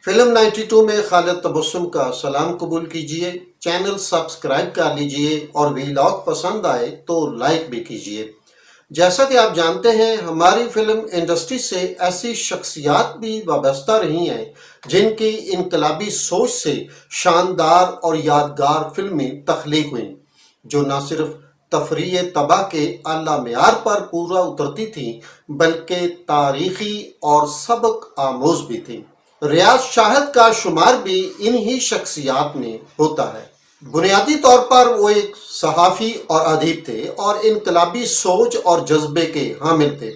Film 92 میں خالد تبسم کا سلام قبول کیجئے، چینل سبسکرائب کر لیجئے اور ویلاگ پسند آئے تو لائک بھی کیجئے۔ جیسا کہ آپ جانتے ہیں ہماری فلم انڈسٹری سے ایسی شخصیات بھی وابستہ رہی ہیں جن کی انقلابی سوچ سے شاندار اور یادگار فلمیں تخلیق ہوئیں، جو نہ صرف تفریح طبع کے اعلیٰ معیار پر پورا اترتی تھیں بلکہ تاریخی اور سبق آموز بھی تھیں۔ ریاض شاہد کا شمار بھی انہی شخصیات میں ہوتا ہے۔ بنیادی طور پر وہ ایک صحافی اور ادیب تھے اور انقلابی سوچ اور جذبے کے حامل تھے۔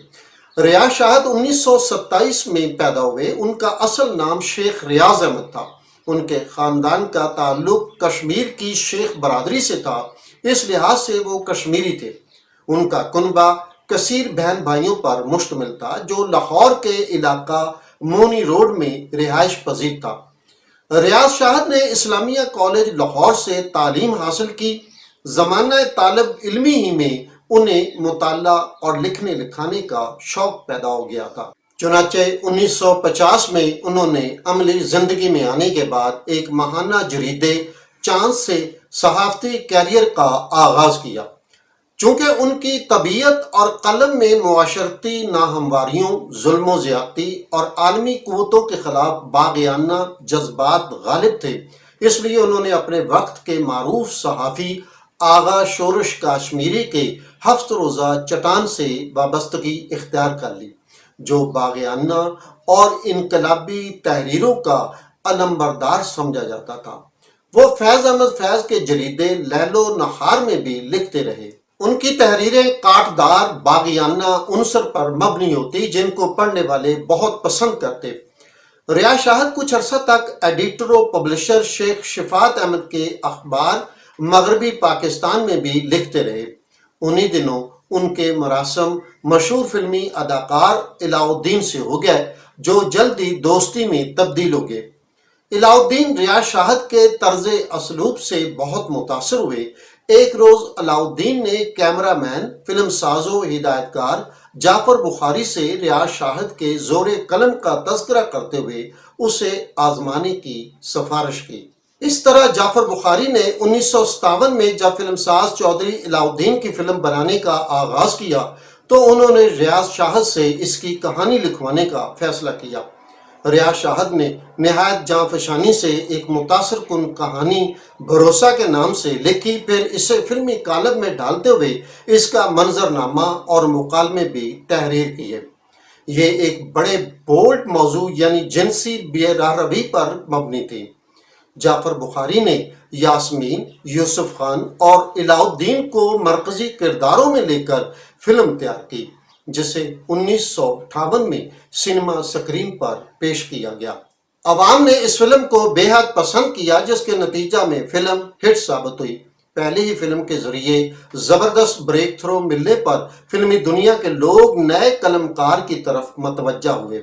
ریاض شاہد 1927 میں پیدا ہوئے۔ ان کا اصل نام شیخ ریاض احمد تھا۔ ان کے خاندان کا تعلق کشمیر کی شیخ برادری سے تھا، اس لحاظ سے وہ کشمیری تھے۔ ان کا کنبہ کثیر بہن بھائیوں پر مشتمل تھا جو لاہور کے علاقہ مونی روڈ میں رہائش پذیر تھا۔ ریاض شاہد نے اسلامیہ کالج لاہور سے تعلیم حاصل کی۔ زمانہ طالب علمی ہی میں انہیں مطالعہ اور لکھنے لکھانے کا شوق پیدا ہو گیا تھا۔ چنانچہ 1950 میں انہوں نے عملی زندگی میں آنے کے بعد ایک ماہانہ جریدے چاند سے صحافتی کیریئر کا آغاز کیا۔ چونکہ ان کی طبیعت اور قلم میں معاشرتی ناہمواریوں، ظلم و زیادتی اور عالمی قوتوں کے خلاف باغیانہ جذبات غالب تھے، اس لیے انہوں نے اپنے وقت کے معروف صحافی آغا شورش کاشمیری کے ہفت روزہ چٹان سے وابستگی اختیار کر لی، جو باغیانہ اور انقلابی تحریروں کا علمبردار سمجھا جاتا تھا۔ وہ فیض احمد فیض کے جریدے لیل و نہار میں بھی لکھتے رہے۔ ان کی تحریریں کاٹدار باغیانہ عنصر پر مبنی ہوتی جن کو پڑھنے والے بہت پسند کرتے۔ ریاض شاہد کچھ عرصہ تک ایڈیٹر و پبلشر شیخ شفاعت احمد کے اخبار مغربی پاکستان میں بھی لکھتے رہے۔ انہی دنوں ان کے مراسم مشہور فلمی اداکار علاء الدین سے ہو گئے جو جلد ہی دوستی میں تبدیل ہو گئے۔ علاء الدین ریاض شاہد کے طرز اسلوب سے بہت متاثر ہوئے۔ ایک روز علاء الدین نے کیمرہ مین، فلم ساز و ہدایت کار جعفر بخاری سے ریاض شاہد کے زور قلم کا تذکرہ کرتے ہوئے اسے آزمانے کی سفارش کی۔ اس طرح جعفر بخاری نے 1957 میں جب فلم ساز چودھری علاء الدین کی فلم بنانے کا آغاز کیا تو انہوں نے ریاض شاہد سے اس کی کہانی لکھوانے کا فیصلہ کیا۔ ریاض شاہد نے نہایت جاں فشانی سے ایک متاثر کن کہانی بھروسہ کے نام سے لکھی، پھر اسے فلمی کالم میں ڈالتے ہوئے اس کا منظرنامہ اور مکالمے بھی تحریر کیے۔ یہ ایک بڑے بولڈ موضوع یعنی جنسی بے راہروی پر مبنی تھی۔ جعفر بخاری نے یاسمین، یوسف خان اور علاء الدین کو مرکزی کرداروں میں لے کر فلم تیار کی، جسے 1958 میں سنیما سکرین پر پیش کیا گیا۔ عوام نے اس فلم کو بے حد پسند کیا، جس کے نتیجہ میں فلم ہٹ ثابت ہوئی۔ پہلی ہی فلم کے ذریعے زبردست بریک تھرو ملنے پر فلمی دنیا کے لوگ نئے قلم کار کی طرف متوجہ ہوئے۔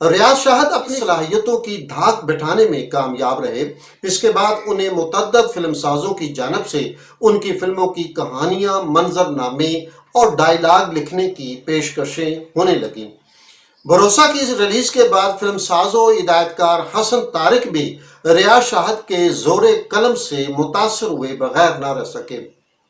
ریاض شاہد اپنی صلاحیتوں کی دھاک بٹھانے میں کامیاب رہے۔ اس کے بعد انہیں متعدد فلم سازوں کی جانب سے ان کی فلموں کی کہانیاں، منظرنامے اور ڈائیلاگ لکھنے کی پیشکشیں ہونے لگیں۔ بھروسہ کی ریلیز کے بعد فلم ساز و ہدایت کار حسن طارق بھی ریاض شاہد کے زور قلم سے متاثر ہوئے بغیر نہ رہ سکے۔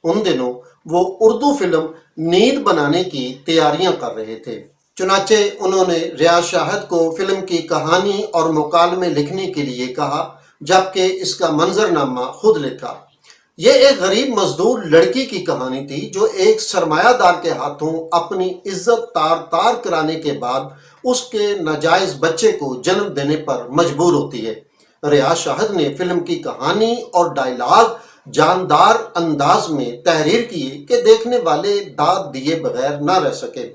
ان دنوں وہ اردو فلم نیند بنانے کی تیاریاں کر رہے تھے۔ چنانچہ انہوں نے ریاض شاہد کو فلم کی کہانی اور مکالمے لکھنے کے لیے کہا، جبکہ اس کا منظرنامہ خود لکھا۔ یہ ایک غریب مزدور لڑکی کی کہانی تھی جو ایک سرمایہ دار کے ہاتھوں اپنی عزت تار تار کرانے کے بعد اس کے ناجائز بچے کو جنم دینے پر مجبور ہوتی ہے۔ ریاض شاہد نے فلم کی کہانی اور ڈائیلاگ جاندار انداز میں تحریر کیے کہ دیکھنے والے داد دیے بغیر نہ رہ سکے۔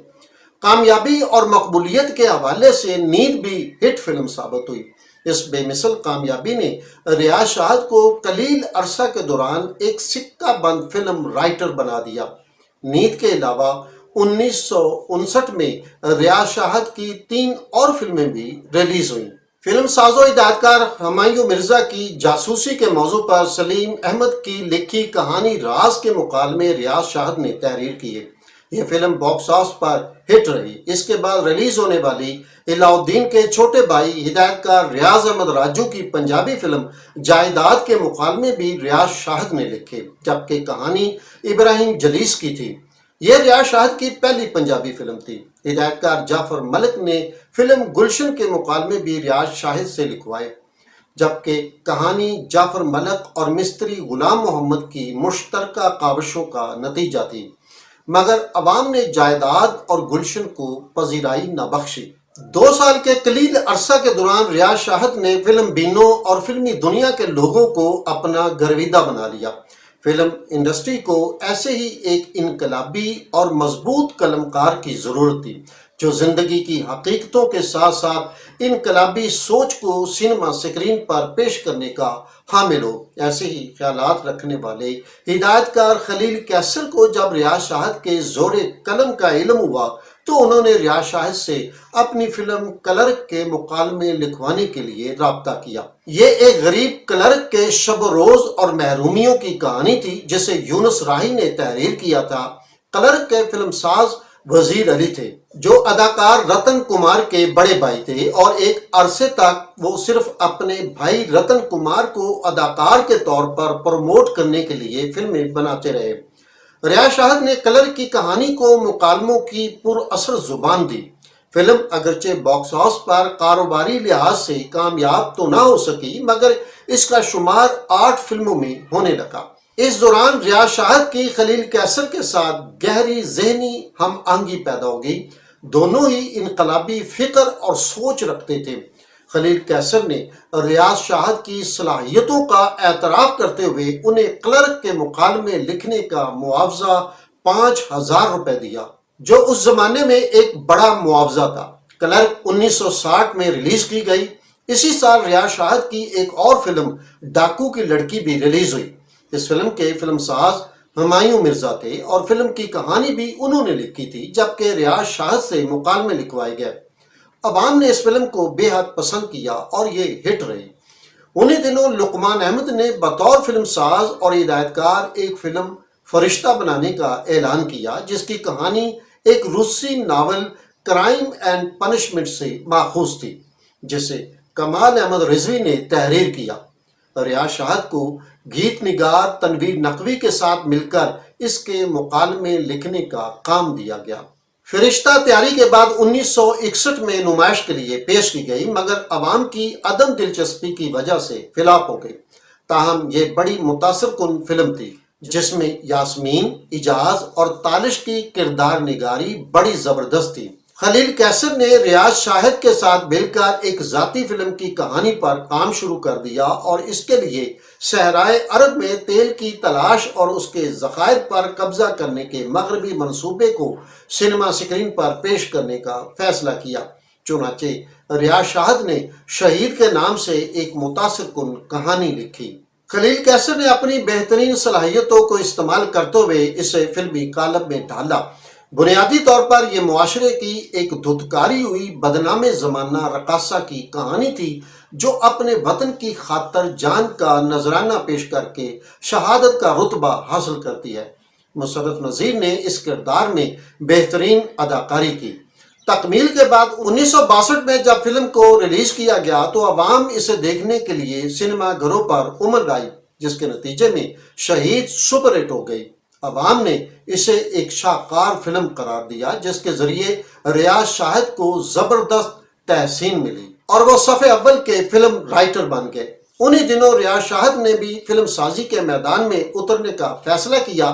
کامیابی اور مقبولیت کے حوالے سے نیند بھی ہٹ فلم ثابت ہوئی۔ اس بے مثل کامیابی نے ریاض شاہد کو قلیل عرصہ کے دوران ایک سکہ بند فلم رائٹر بنا دیا۔ نیند کے علاوہ 1959 میں ریاض شاہد کی 3 اور فلمیں بھی ریلیز ہوئیں۔ فلم ساز و ہدایت کار ہمایوں مرزا کی جاسوسی کے موضوع پر سلیم احمد کی لکھی کہانی راز کے مکالمے ریاض شاہد نے تحریر کیے۔ یہ فلم باکس آفس پر ہٹ رہی۔ اس کے بعد ریلیز ہونے والی علاء الدین کے چھوٹے بھائی ہدایت کار ریاض احمد راجو کی پنجابی فلم جائیداد کے مکالمے بھی ریاض شاہد نے لکھے، جبکہ کہانی ابراہیم جلیس کی تھی۔ یہ ریاض شاہد کی پہلی پنجابی فلم تھی۔ ہدایت کار جعفر ملک نے فلم گلشن کے مکالمے بھی ریاض شاہد سے لکھوائے، جبکہ کہانی جعفر ملک اور مستری غلام محمد کی مشترکہ کاوشوں کا نتیجہ تھی، مگر عوام نے جائیداد اور گلشن کو پذیرائی نہ بخشی۔ 2 سال کے قلیل عرصہ کے دوران ریاض شاہد نے فلم بینوں اور فلمی دنیا کے لوگوں کو اپنا گرویدہ بنا لیا۔ فلم انڈسٹری کو ایسے ہی ایک انقلابی اور مضبوط قلمکار کی ضرورت تھی، جو زندگی کی حقیقتوں کے ساتھ ساتھ انقلابی سوچ کو سینما سکرین پر پیش کرنے کا حامل ہو۔ ایسے ہی خیالات رکھنے والے ہدایت کار خلیل کیسر کو جب ریاض شاہد کے زور قلم کا علم ہوا تو انہوں نے ریاض شاہد سے اپنی فلم کلرک کے مکالمے لکھوانے کے لیے رابطہ کیا۔ یہ ایک غریب کلرک کے شب و روز اور محرومیوں کی کہانی تھی، جسے یونس راہی نے تحریر کیا تھا۔ کلرک کے فلم ساز وزیر علی تھے، جو اداکار رتن کمار کے بڑے بھائی تھے، اور ایک عرصے تک وہ صرف اپنے بھائی رتن کمار کو اداکار کے طور پر پروموٹ کرنے کے لیے فلمیں بناتے رہے۔ ریاض شاہد نے کلرک کی کہانی کو مکالموں کی پر اثر زبان دی۔ فلم اگرچہ باکس آفس پر کاروباری لحاظ سے کامیاب تو نہ ہو سکی، مگر اس کا شمار 8 فلموں میں ہونے لگا۔ اس دوران ریاض شاہد کی خلیل کیسر کے ساتھ گہری ذہنی ہم آہنگی پیدا ہو گئی۔ دونوں ہی انقلابی فکر اور سوچ رکھتے تھے۔ خلیل کیسر نے ریاض شاہد کی صلاحیتوں کا اعتراف کرتے ہوئے انہیں کلرک کے مکالمے لکھنے کا معاوضہ 5000 روپے دیا، جو اس زمانے میں ایک بڑا معاوضہ تھا۔ کلرک 1960 میں ریلیز کی گئی۔ اسی سال ریاض شاہد کی ایک اور فلم ڈاکو کی لڑکی بھی ریلیز ہوئی۔ اس فلم کے فلم ساز ہمایوں مرزا تھے اور فلم کی کہانی بھی انہوں نے لکھی تھی، جبکہ ریاض شاہد سے مکالمے لکھوائے گئے۔ عوام نے اس فلم کو بے حد پسند کیا اور یہ ہٹ رہی۔ انہی دنوں لقمان احمد نے بطور فلم ساز اور ہدایت کار ایک فلم فرشتہ بنانے کا اعلان کیا، جس کی کہانی ایک روسی ناول کرائم اینڈ پنشمنٹ سے ماخوذ تھی، جسے کمال احمد رضوی نے تحریر کیا۔ ریاض شاہد کو گیت نگار تنویر نقوی کے ساتھ مل کر اس کے مکالمے لکھنے کا کام دیا گیا۔ فرشتہ تیاری کے بعد 1961 میں نمائش کے لیے پیش کی گئی، مگر عوام کی عدم دلچسپی کی وجہ سے فلاپ ہو گئی۔ تاہم یہ بڑی متاثر کن فلم تھی، جس میں یاسمین، اجاز اور تالش کی کردار نگاری بڑی زبردست تھی۔ خلیل کیسر نے ریاض شاہد کے ساتھ مل کر ایک ذاتی فلم کی کہانی پر کام شروع کر دیا اور اس کے لیے صحرائے عرب میں تیل کی تلاش اور اس کے ذخائر پر قبضہ کرنے کے مغربی منصوبے کو سینما سکرین پر پیش کرنے کا فیصلہ کیا۔ چنانچہ ریاض شاہد نے شہید کے نام سے ایک متاثر کن کہانی لکھی۔ خلیل کیسر نے اپنی بہترین صلاحیتوں کو استعمال کرتے ہوئے اسے فلمی کالم میں ڈالا۔ بنیادی طور پر یہ معاشرے کی ایک دھتکاری ہوئی بدنام زمانہ رقاصہ کی کہانی تھی، جو اپنے وطن کی خاطر جان کا نذرانہ پیش کر کے شہادت کا رتبہ حاصل کرتی ہے۔ مسرت نذیر نے اس کردار میں بہترین اداکاری کی۔ تکمیل کے بعد 1962 میں جب فلم کو ریلیز کیا گیا تو عوام اسے دیکھنے کے لیے سینما گھروں پر امڑ آئی، جس کے نتیجے میں شہید سپر ہٹ ہو گئی۔ عوام نے اسے ایک شاہکار فلم قرار دیا، جس کے ذریعے ریاض شاہد کو زبردست تحسین ملی اور وہ صف اول کے فلم رائٹر بن گئے۔ انہی دنوں ریاض شاہد نے بھی فلم سازی کے میدان میں اترنے کا فیصلہ کیا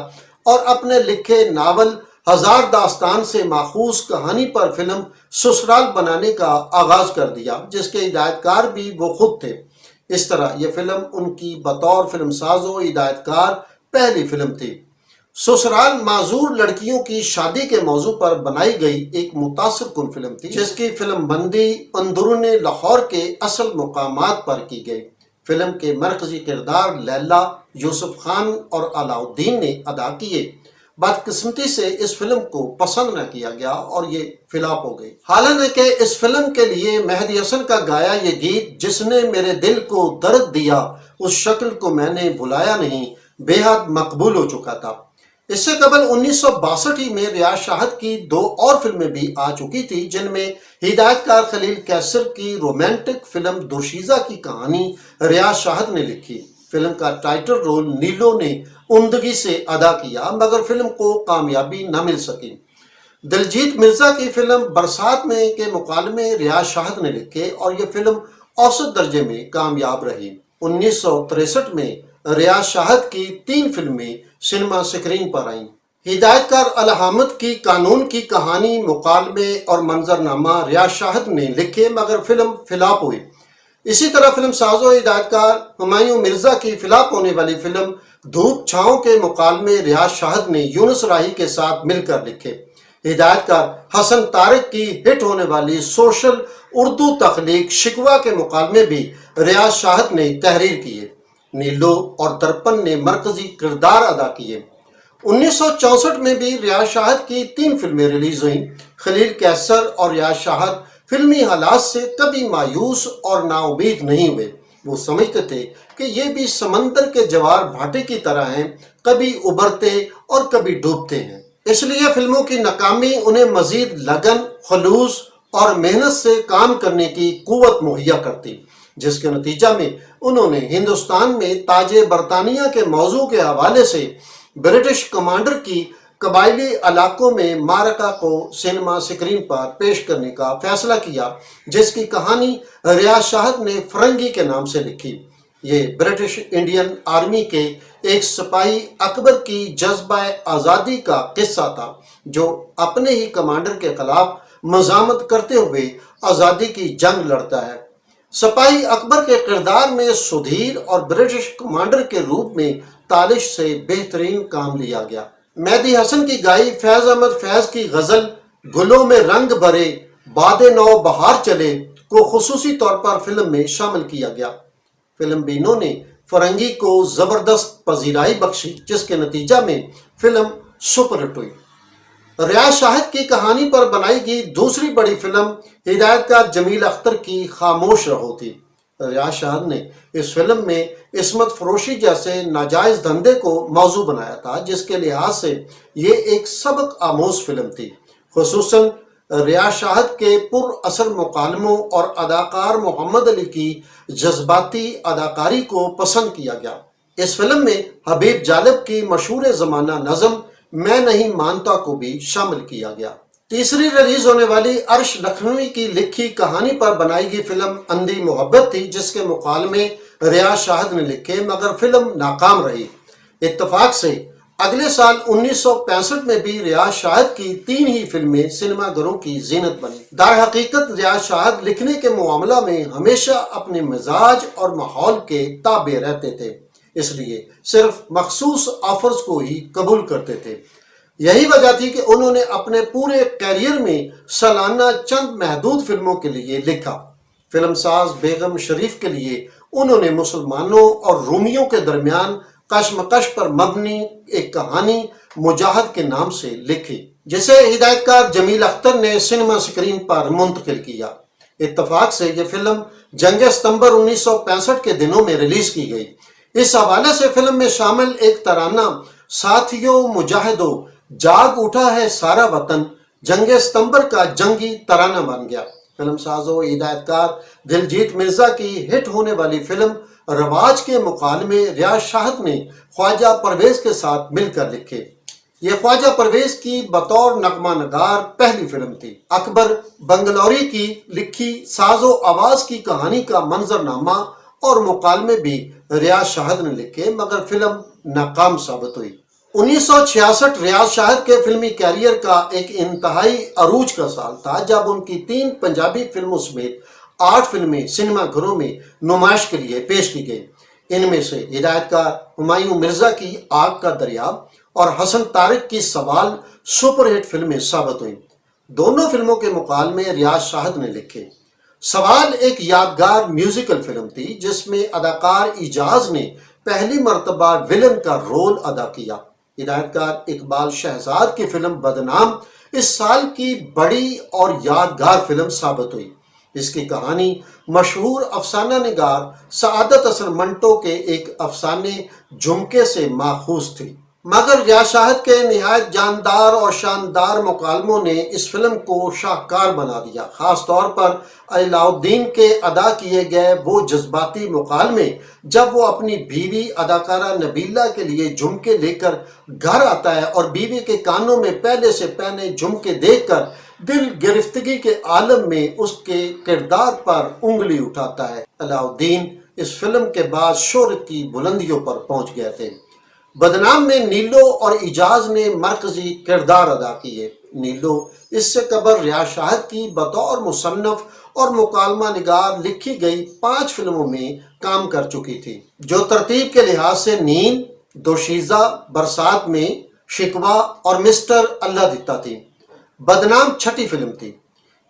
اور اپنے لکھے ناول ہزار داستان سے ماخوذ کہانی پر فلم سسرال بنانے کا آغاز کر دیا، جس کے ہدایت کار بھی وہ خود تھے۔ اس طرح یہ فلم ان کی بطور فلم ساز و ہدایت کار پہلی فلم تھی۔ سسرال معذور لڑکیوں کی شادی کے موضوع پر بنائی گئی ایک متاثر کن فلم تھی، جس کی فلم بندی اندرون لاہور کے اصل مقامات پر کی گئی۔ فلم کے مرکزی کردار لیلا، یوسف خان اور علاء الدین نے ادا کیے۔ بدقسمتی سے اس فلم کو پسند نہ کیا گیا اور یہ فلاپ ہو گئی۔ حالانکہ اس فلم کے لیے مہدی حسن کا گایا یہ گیت جس نے میرے دل کو درد دیا اس شکل کو میں نے بھلایا نہیں بے حد مقبول ہو چکا تھا۔ اس سے قبل 1962 میں ریاض شاہد کی 2 اور فلمیں بھی آ چکی تھی، جن میں ہدایت کار خلیل کیسر کی رومانٹک فلم دوشیزہ کی کہانی ریاض شاہد نے لکھی۔ فلم کا ٹائٹل رول نیلو نے عمدگی سے ادا کیا، مگر فلم کو کامیابی نہ مل سکی۔ دلجیت مرزا کی فلم برسات میں کے مکالمے ریاض شاہد نے لکھے اور یہ فلم اوسط درجے میں کامیاب رہی۔ 1963 میں ریاض شاہد کی 3 فلمیں سنیما سکرین پر آئیں۔ ہدایت کار الحامد کی قانون کی کہانی، مکالمے اور منظرنامہ ریاض شاہد نے لکھے، مگر فلم فلاپ ہوئی۔ اسی طرح فلم ساز و ہدایت کار ہمایوں مرزا کی فلاپ ہونے والی فلم دھوپ چھاؤں کے مکالمے ریاض شاہد نے یونس راہی کے ساتھ مل کر لکھے۔ ہدایت کار حسن طارق کی ہٹ ہونے والی سوشل اردو تخلیق شکوہ کے مکالمے بھی ریاض شاہد نے تحریر کیے۔ نیلو اور درپن نے مرکزی کردار ادا کیے۔ 1964 میں بھی ریاض شاہد کی 3 فلمیں ریلیز ہوئیں۔ خلیل کیسر اور ریاض شاہد فلمی حالات سے کبھی مایوس اور نا امید نہیں ہوئے۔ وہ سمجھتے تھے کہ یہ بھی سمندر کے جوار بھاٹے کی طرح ہیں، کبھی ابھرتے اور کبھی ڈوبتے ہیں۔ اس لیے فلموں کی ناکامی انہیں مزید لگن، خلوص اور محنت سے کام کرنے کی قوت مہیا کرتی، جس کے نتیجہ میں انہوں نے ہندوستان میں تاج برطانیہ کے موضوع کے حوالے سے برٹش کمانڈر کی قبائلی علاقوں میں معرکہ کو سینما سکرین پر پیش کرنے کا فیصلہ کیا، جس کی کہانی ریاض شاہد نے فرنگی کے نام سے لکھی۔ یہ برٹش انڈین آرمی کے ایک سپاہی اکبر کی جذبہ آزادی کا قصہ تھا، جو اپنے ہی کمانڈر کے خلاف مزاحمت کرتے ہوئے آزادی کی جنگ لڑتا ہے۔ سپاہی اکبر کے کردار میں سدھیر اور برٹش کمانڈر کے روپ میں تالش سے بہترین کام لیا گیا۔ مہدی حسن کی گائی فیض احمد فیض کی غزل گلوں میں رنگ بھرے باد نو بہار چلے کو خصوصی طور پر فلم میں شامل کیا گیا۔ فلم بینوں نے فرنگی کو زبردست پذیرائی بخشی، جس کے نتیجہ میں فلم سپر ہٹ ہوئی۔ ریاض شاہد کی کہانی پر بنائی گئی دوسری بڑی فلم ہدایت کار جمیل اختر کی خاموش رہو تھی۔ ریاض شاہد نے اس فلم میں عصمت فروشی جیسے ناجائز دھندے کو موضوع بنایا تھا، جس کے لحاظ سے یہ ایک سبق آموز فلم تھی۔ خصوصاً ریاض شاہد کے پر اثر مکالموں اور اداکار محمد علی کی جذباتی اداکاری کو پسند کیا گیا۔ اس فلم میں حبیب جالب کی مشہور زمانہ نظم میں نہیں مانتا کو بھی شامل کیا گیا۔ تیسری ریلیز ہونے والی عرش لکھنوی کی لکھی کہانی پر بنائی گئی فلم اندھی محبت تھی، جس کے مکالمے ریاض شاہد نے لکھے، مگر فلم ناکام رہی۔ اتفاق سے اگلے سال 1965 میں بھی ریاض شاہد کی 3 ہی فلمیں سنیما گھروں کی زینت بنی۔ در حقیقت ریاض شاہد لکھنے کے معاملہ میں ہمیشہ اپنے مزاج اور ماحول کے تابع رہتے تھے، اس لیے صرف مخصوص آفرز کو ہی قبول کرتے تھے۔ یہی وجہ تھی کہ انہوں نے اپنے پورے کیریئر میں سالانہ چند محدود فلموں کے لیے لکھا۔ فلم ساز بیگم شریف کے لیے انہوں نے مسلمانوں اور رومیوں کے درمیان کشمکش پر مبنی ایک کہانی مجاہد کے نام سے لکھی، جسے ہدایت کار جمیل اختر نے سنیما سکرین پر منتقل کیا۔ اتفاق سے یہ فلم جنگ ستمبر 1965 کے دنوں میں ریلیز کی گئی۔ اس حوالے سے فلم میں شامل ایک ترانہ ساتھیوں مجاہدوں جاگ اٹھا ہے سارا وطن جنگ ستمبر کا جنگی ترانہ بن گیا۔ فلم ساز و ہدایت کار دلجیت مرزا کی ہٹ ہونے والی فلم رواج کے مکالمے ریاض شاہد نے خواجہ پرویز کے ساتھ مل کر لکھے۔ یہ خواجہ پرویز کی بطور نغمہ نگار پہلی فلم تھی۔ اکبر بنگلوری کی لکھی ساز و آواز کی کہانی کا منظرنامہ اور مکالمے بھی ریاض شاہد نے لکھے، مگر فلم ناکام ثابت ہوئی۔ 1966 ریاض شاہد کے فلمی کیریئر کا ایک انتہائی عروج کا سال تھا، جب ان کی 3 پنجابی فلموں سمیت 8 فلمیں سنیما گھروں میں نمائش کے لیے پیش کی گئیں۔ ان میں سے ہدایت کار ہمایوں مرزا کی آگ کا دریا اور حسن طارق کی سوال سپر ہٹ فلمیں ثابت ہوئیں۔ دونوں فلموں کے مکالمے ریاض شاہد نے لکھے۔ سوال ایک یادگار میوزیکل فلم تھی، جس میں اداکار اعجاز نے پہلی مرتبہ ویلن کا رول ادا کیا۔ ہدایت کار اقبال شہزاد کی فلم بدنام اس سال کی بڑی اور یادگار فلم ثابت ہوئی۔ اس کی کہانی مشہور افسانہ نگار سعادت حسن منٹو کے ایک افسانے جھمکے سے ماخوذ تھی۔ مگر ریاض شاہد کے نہایت جاندار اور شاندار مکالموں نے اس فلم کو شاہکار بنا دیا، خاص طور پر علاء الدین کے ادا کیے گئے وہ جذباتی مکالمے جب وہ اپنی بیوی اداکارہ نبیلہ کے لیے جھمکے لے کر گھر آتا ہے اور بیوی کے کانوں میں پہلے سے پہنے جھمکے دیکھ کر دل گرفتگی کے عالم میں اس کے کردار پر انگلی اٹھاتا ہے۔ علاء الدین اس فلم کے بعد شہرت کی بلندیوں پر پہنچ گئے تھے۔ بدنام میں نیلو اور اعجاز نے مرکزی کردار ادا کیے۔ نیلو اس سے قبل ریاض شاہد کی بطور مصنف اور مکالمہ نگار لکھی گئی 5 فلموں میں کام کر چکی تھی، جو ترتیب کے لحاظ سے نیند، دوشیزہ، برسات میں، شکوہ اور مسٹر اللہ دتا تھی۔ بدنام 6ٹھی فلم تھی۔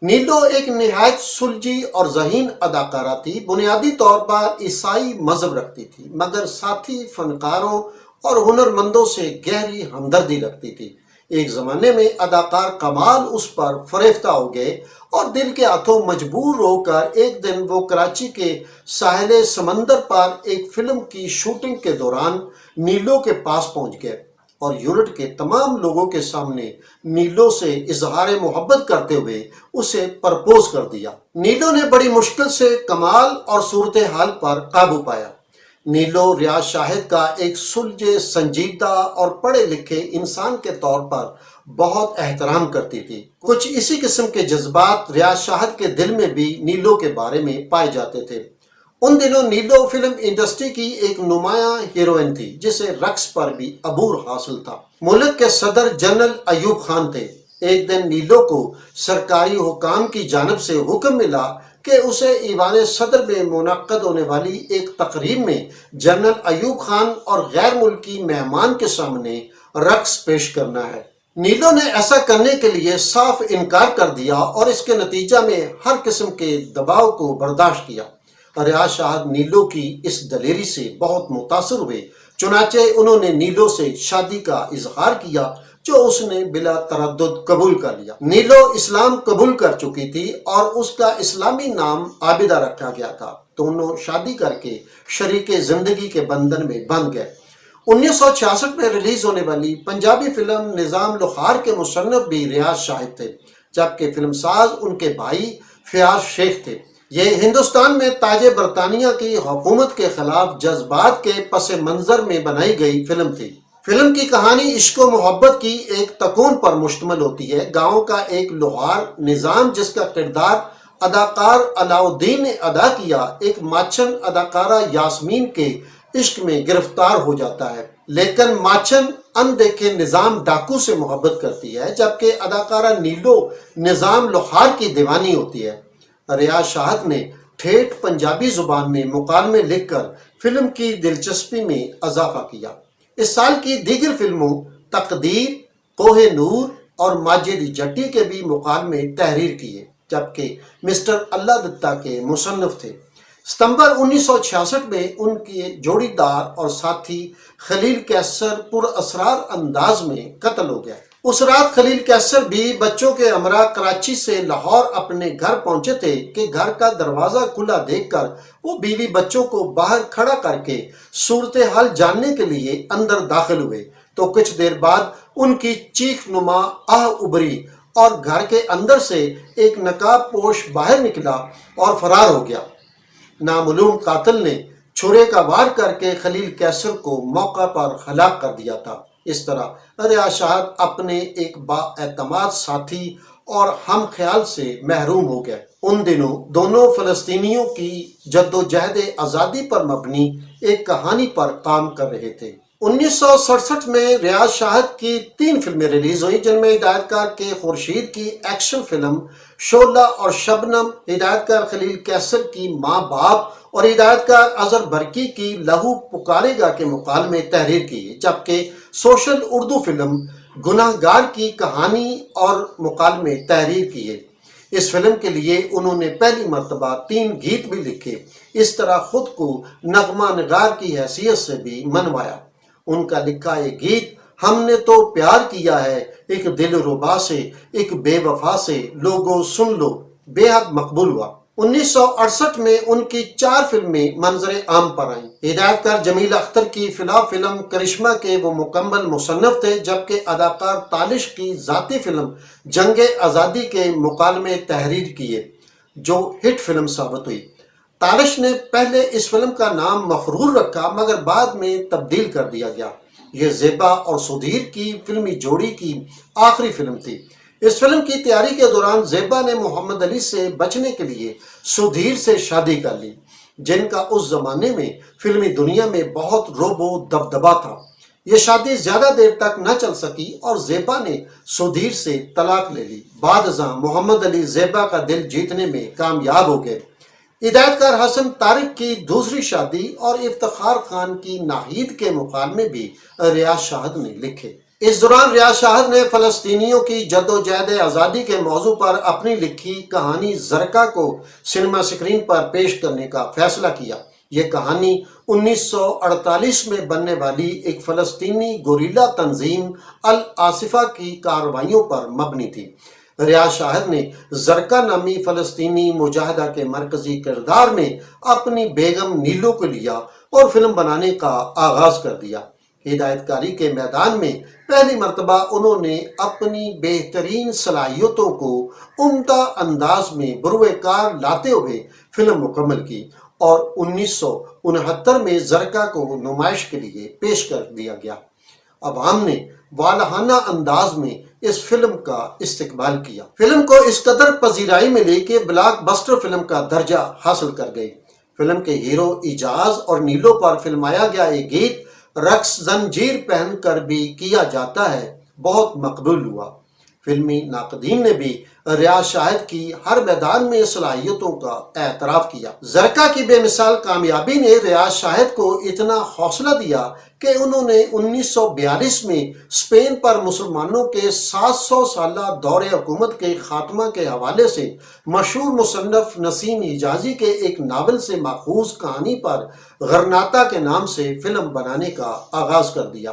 نیلو ایک نہایت سلجھی اور ذہین اداکارہ تھی، بنیادی طور پر عیسائی مذہب رکھتی تھی، مگر ساتھی فنکاروں اور ہنرمندوں سے گہری ہمدردی رکھتی تھی۔ ایک زمانے میں اداکار کمال اس پر فریفتہ ہو گئے اور دل کے ہاتھوں مجبور ہو کر ایک دن وہ کراچی کے ساحل سمندر پر ایک فلم کی شوٹنگ کے دوران نیلو کے پاس پہنچ گئے اور یونٹ کے تمام لوگوں کے سامنے نیلو سے اظہار محبت کرتے ہوئے اسے پرپوز کر دیا۔ نیلو نے بڑی مشکل سے کمال اور صورتحال پر قابو پایا۔ نیلو ریاض شاہد کا ایک سلجھے، سنجیدہ اور پڑھے لکھے انسان کے طور پر بہت احترام کرتی تھی۔ کچھ اسی قسم کے جذبات ریاض شاہد کے دل میں بھی نیلو کے بارے میں پائے جاتے تھے۔ ان دنوں نیلو فلم انڈسٹری کی ایک نمایاں ہیروئن تھی جسے رقص پر بھی عبور حاصل تھا۔ ملک کے صدر جنرل ایوب خان تھے۔ ایک دن نیلو کو سرکاری حکام کی جانب سے حکم ملا کہ اسے ایوان صدر میں منعقد ہونے والی ایک تقریب میں جنرل ایوب خان اور غیر ملکی مہمان کے سامنے رقص پیش کرنا ہے۔ نیلو نے ایسا کرنے کے لیے صاف انکار کر دیا اور اس کے نتیجہ میں ہر قسم کے دباؤ کو برداشت کیا۔ ریاض شاہد نیلو کی اس دلیری سے بہت متاثر ہوئے، چنانچہ انہوں نے نیلو سے شادی کا اظہار کیا، جو اس نے بلا تردد قبول کر لیا۔ نیلو اسلام قبول کر چکی تھی اور اس کا اسلامی نام عابدہ رکھا گیا تھا۔ دونوں شادی کر کے شریک زندگی کے بندھن میں بندھ گئے۔ 1966 میں ریلیز ہونے والی پنجابی فلم نظام لوہار کے مصنف بھی ریاض شاہد تھے، جبکہ فلم ساز ان کے بھائی فیاض شیخ تھے۔ یہ ہندوستان میں تاج برطانیہ کی حکومت کے خلاف جذبات کے پس منظر میں بنائی گئی فلم تھی۔ فلم کی کہانی عشق و محبت کی ایک تکون پر مشتمل ہوتی ہے۔ گاؤں کا ایک لوہار نظام، جس کا کردار اداکار علاء الدین نے ادا کیا، ایک ماچھن اداکارہ یاسمین کے عشق میں گرفتار ہو جاتا ہے، لیکن ماچھن اندیکھے نظام ڈاکو سے محبت کرتی ہے، جبکہ اداکارہ نیلو نظام لوہار کی دیوانی ہوتی ہے۔ ریاض شاہد نے ٹھیٹھ پنجابی زبان میں مکالمے لکھ کر فلم کی دلچسپی میں اضافہ کیا۔ اس سال کی دیگر فلموں تقدیر، کوہ نور اور ماجد جٹی کے بھی مکالمے تحریر کیے، جبکہ مسٹر اللہ دتا کے مصنف تھے۔ ستمبر 1966 میں ان کے جوڑی دار اور ساتھی خلیل کیسر پر اسرار انداز میں قتل ہو گیا۔ اس رات خلیل کیسر بھی بچوں کے ہمراہ کراچی سے لاہور اپنے گھر پہنچے تھے کہ گھر کا دروازہ کھلا دیکھ کر وہ بیوی بچوں کو باہر کھڑا کر کے صورتحال جاننے کے لیے اندر داخل ہوئے تو کچھ دیر بعد ان کی چیخ نما آہ ابری اور گھر کے اندر سے ایک نقاب پوش باہر نکلا اور فرار ہو گیا۔ نامعلوم قاتل نے چھرے کا وار کر کے خلیل کیسر کو موقع پر ہلاک کر دیا تھا۔ اس طرح ریاض شاہد اپنے ایک با اعتماد ساتھی اور ہم خیال سے محروم ہو گئے۔ ان دنوں دونوں فلسطینیوں کی جدوجہد آزادی پر مبنی ایک کہانی پر کام کر رہے تھے۔ 1967 میں ریاض شاہد کی 3 فلمیں ریلیز ہوئیں، جن میں ہدایت کار کے خورشید کی ایکشن فلم شعلہ اور شبنم، ہدایت کار خلیل کیسر کی ماں باپ اور ہدایت کار اظہر برقی کی لہو پکارے گا کے مکالمے تحریر کیے، جبکہ سوشل اردو فلم گناہ گار کی کہانی اور مکالمے تحریر کیے۔ اس فلم کے لیے انہوں نے پہلی مرتبہ 3 گیت بھی لکھے، اس طرح خود کو نغمہ نگار کی حیثیت سے بھی منوایا۔ ان کا لکھا یہ گیت ہم نے تو پیار کیا ہے ایک دل ربا سے، ایک بے وفا سے، لوگوں سن لو، بے حد مقبول ہوا۔ 1968 میں ان کی 4 فلمیں منظر عام پر آئیں۔ ہدایت کار جمیل اختر کی فلم کرشمہ کے وہ مکمل مصنف تھے، جبکہ اداکار تالش کی ذاتی فلم جنگ آزادی کے مکالمے تحریر کیے، جو ہٹ فلم ثابت ہوئی۔ تالش نے پہلے اس فلم کا نام مفرور رکھا، مگر بعد میں تبدیل کر دیا گیا۔ یہ زیبا اور سدھیر کی فلمی جوڑی کی آخری فلم تھی۔ اس فلم کی تیاری کے دوران زیبا نے محمد علی سے بچنے کے لیے سدھیر سے شادی کر لی، جن کا اس زمانے میں فلمی دنیا میں بہت رعب و دبدبا تھا۔ یہ شادی زیادہ دیر تک نہ چل سکی اور زیبا نے سدھیر سے طلاق لے لی۔ بعد ازاں محمد علی زیبا کا دل جیتنے میں کامیاب ہو گئے۔ ہدایت کار حسن طارق کی دوسری شادی اور افتخار خان کی ناہید کے مکالمے بھی ریاض شاہد نے لکھے۔ اس دوران ریاض شاہد نے فلسطینیوں کی جدوجہد آزادی کے موضوع پر اپنی لکھی کہانی زرقا کو سنیما اسکرین پر پیش کرنے کا فیصلہ کیا۔ یہ کہانی 1948 میں بننے والی ایک فلسطینی گوریلا تنظیم الآصفہ کی کارروائیوں پر مبنی تھی۔ ریاض شاہد نے زرقا نامی فلسطینی مجاہدہ کے مرکزی کردار میں اپنی بیگم نیلو کو لیا اور فلم بنانے کا آغاز کر دیا۔ ہدایت کاری کے میدان میں پہلی مرتبہ انہوں نے اپنی بہترین صلاحیتوں کو عمدہ انداز میں بروئے کار لاتے ہوئے فلم مکمل کی اور 1969 میں زرقا کو نمائش کے لیے پیش کر دیا گیا۔ عوام نے والہانہ انداز میں اس فلم کا استقبال کیا۔ فلم کو اس قدر پذیرائی ملی کہ بلاک بسٹر فلم کا درجہ حاصل کر گئی۔ فلم کے ہیرو اعجاز اور نیلو پر فلمایا گیا ایک گیت رقص زنجیر پہن کر بھی کیا جاتا ہے بہت مقبول ہوا۔ فلمی ناقدین نے بھی ریاض شاہد کی ہر میدان میں صلاحیتوں کا اعتراف کیا۔ زرقا کی بے مثال کامیابی نے ریاض شاہد کو اتنا حوصلہ دیا کہ انہوں نے 1942 میں اسپین پر مسلمانوں کے 700 سالہ دور حکومت کے خاتمہ کے حوالے سے مشہور مصنف نسیم حجازی کے ایک ناول سے ماخوذ کہانی پر غرناطہ کے نام سے فلم بنانے کا آغاز کر دیا۔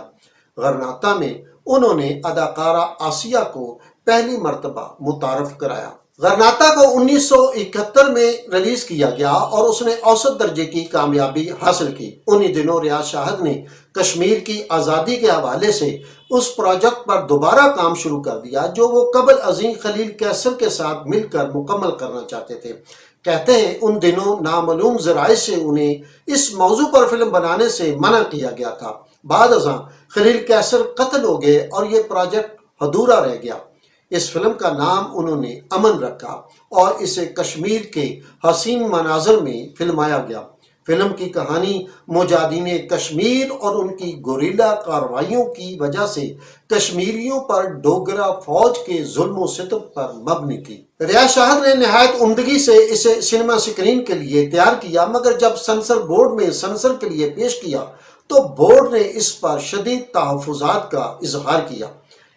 غرناطہ میں انہوں نے اداکارہ آسیہ کو پہلی مرتبہ متعارف کرایا۔ غرناطہ کو 1971 میں ریلیز کیا گیا اور اس نے اوسط درجے کی کامیابی حاصل کی۔ انہی دنوں ریاض شاہد نے کشمیر کی آزادی کے حوالے سے اس پروجیکٹ پر دوبارہ کام شروع کر دیا جو وہ قبل ازیں خلیل کیسر کے ساتھ مل کر مکمل کرنا چاہتے تھے۔ کہتے ہیں ان دنوں نامعلوم ذرائع سے انہیں اس موضوع پر فلم بنانے سے منع کیا گیا تھا۔ بعد ازاں خلیل کیسر قتل ہو گئے اور یہ پروجیکٹ ادھورا رہ گیا۔ اس فلم کا نام انہوں نے امن رکھا اور اسے کشمیر کے حسین مناظر میں فلمایا گیا۔ فلم کی کہانی مجاہدین کشمیر اور ان کی گوریلا کارروائیوں کی وجہ سے کشمیریوں پر ڈوگرا فوج کے ظلم و ستم پر مبنی تھی۔ ریاض شاہد نے نہایت عمدگی سے اسے سنیما اسکرین کے لیے تیار کیا، مگر جب سنسر بورڈ میں سنسر کے لیے پیش کیا تو بورڈ نے اس پر شدید تحفظات کا اظہار کیا۔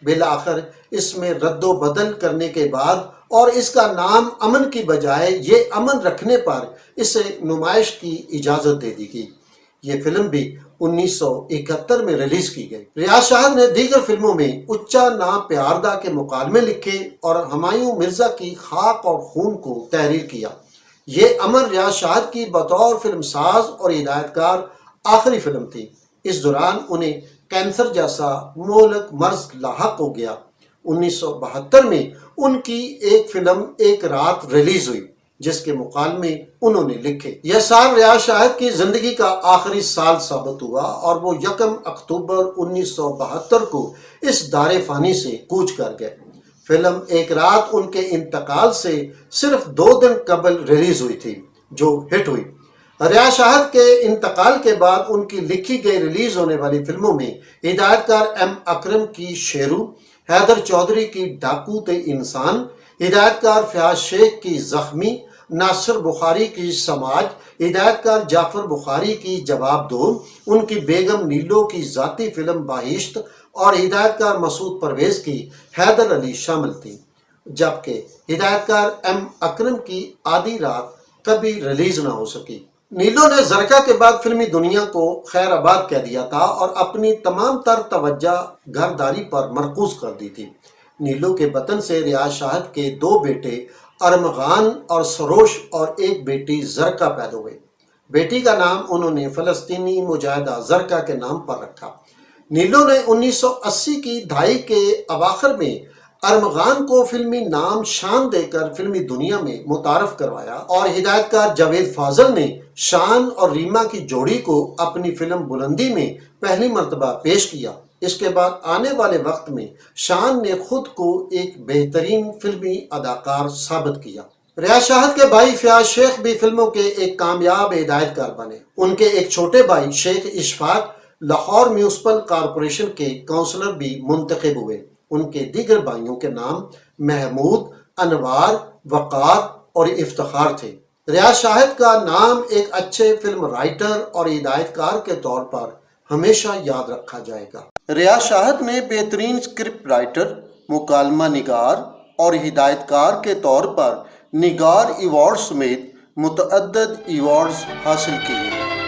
بالآخر اس میں رد و بدل کرنے کے بعد اور اس کا نام امن کی بجائے یہ امن رکھنے پر اسے نمائش کی اجازت دے دی گئی۔ یہ فلم بھی 1971 میں ریلیز کی گئی۔ ریاض شاہد نے دیگر فلموں میں اچا نا پیاردہ کے مکالمے لکھے اور ہمایوں مرزا کی خاک اور خون کو تحریر کیا۔ یہ امر ریاض شاہد کی بطور فلم ساز اور ہدایت کار آخری فلم تھی۔ اس دوران انہیں کینسر جیسا مہلک مرض لاحق ہو گیا۔ 1972 میں ان کی ایک فلم ایک رات ریلیز ہوئی جس کے مکالمے انہوں نے لکھے۔ یہ سال ریاض شاہد کی زندگی کا آخری سال ثابت ہوا اور وہ 1 اکتوبر 1972 کو اس دار فانی سے کوچ کر گئے۔ فلم ایک رات ان کے انتقال سے صرف 2 دن قبل ریلیز ہوئی تھی جو ہٹ ہوئی۔ ریاض شاہد کے انتقال کے بعد ان کی لکھی گئی ریلیز ہونے والی فلموں میں ہدایت کار ایم اکرم کی شیرو، حیدر چودھری کی ڈاکو تے انسان، ہدایت کار فیاض شیخ کی زخمی، ناصر بخاری کی سماج، ہدایت کار جعفر بخاری کی جواب دو، ان کی بیگم نیلو کی ذاتی فلم باہشت اور ہدایت کار مسعود پرویز کی حیدر علی شامل تھیں، جبکہ ہدایت کار ایم اکرم کی آدھی رات کبھی ریلیز نہ ہو سکی۔ نیلو نے زرقا کے بعد فلمی دنیا کو خیر آباد کہہ دیا تھا اور اپنی تمام تر توجہ گھرداری پر مرکوز کر دی تھی۔ نیلو کے وطن سے ریاض شاہد کے 2 بیٹے ارمغان اور سروش اور ایک بیٹی زرقا پیدا ہوئے۔ بیٹی کا نام انہوں نے فلسطینی مجاہدہ زرقا کے نام پر رکھا۔ نیلو نے 1980 کی دہائی کے اواخر میں ارمغان کو فلمی نام شان دے کر فلمی دنیا میں متعارف کروایا، اور ہدایت کار جاوید فاضل نے شان اور ریما کی جوڑی کو اپنی فلم بلندی میں پہلی مرتبہ پیش کیا۔ اس کے بعد آنے والے وقت میں شان نے خود کو ایک بہترین فلمی اداکار ثابت کیا۔ ریاض شاہد کے بھائی فیاض شیخ بھی فلموں کے ایک کامیاب ہدایت کار بنے۔ ان کے ایک چھوٹے بھائی شیخ اشفاق لاہور میونسپل کارپوریشن کے کونسلر بھی منتخب ہوئے۔ ان کے دیگر بھائیوں کے نام محمود، انوار، وقار اور افتخار تھے۔ ریاض شاہد کا نام ایک اچھے فلم رائٹر اور ہدایت کار کے طور پر ہمیشہ یاد رکھا جائے گا۔ ریاض شاہد نے بہترین اسکرپٹ رائٹر، مکالمہ نگار اور ہدایت کار کے طور پر نگار ایوارڈ سمیت متعدد ایوارڈز حاصل کیے۔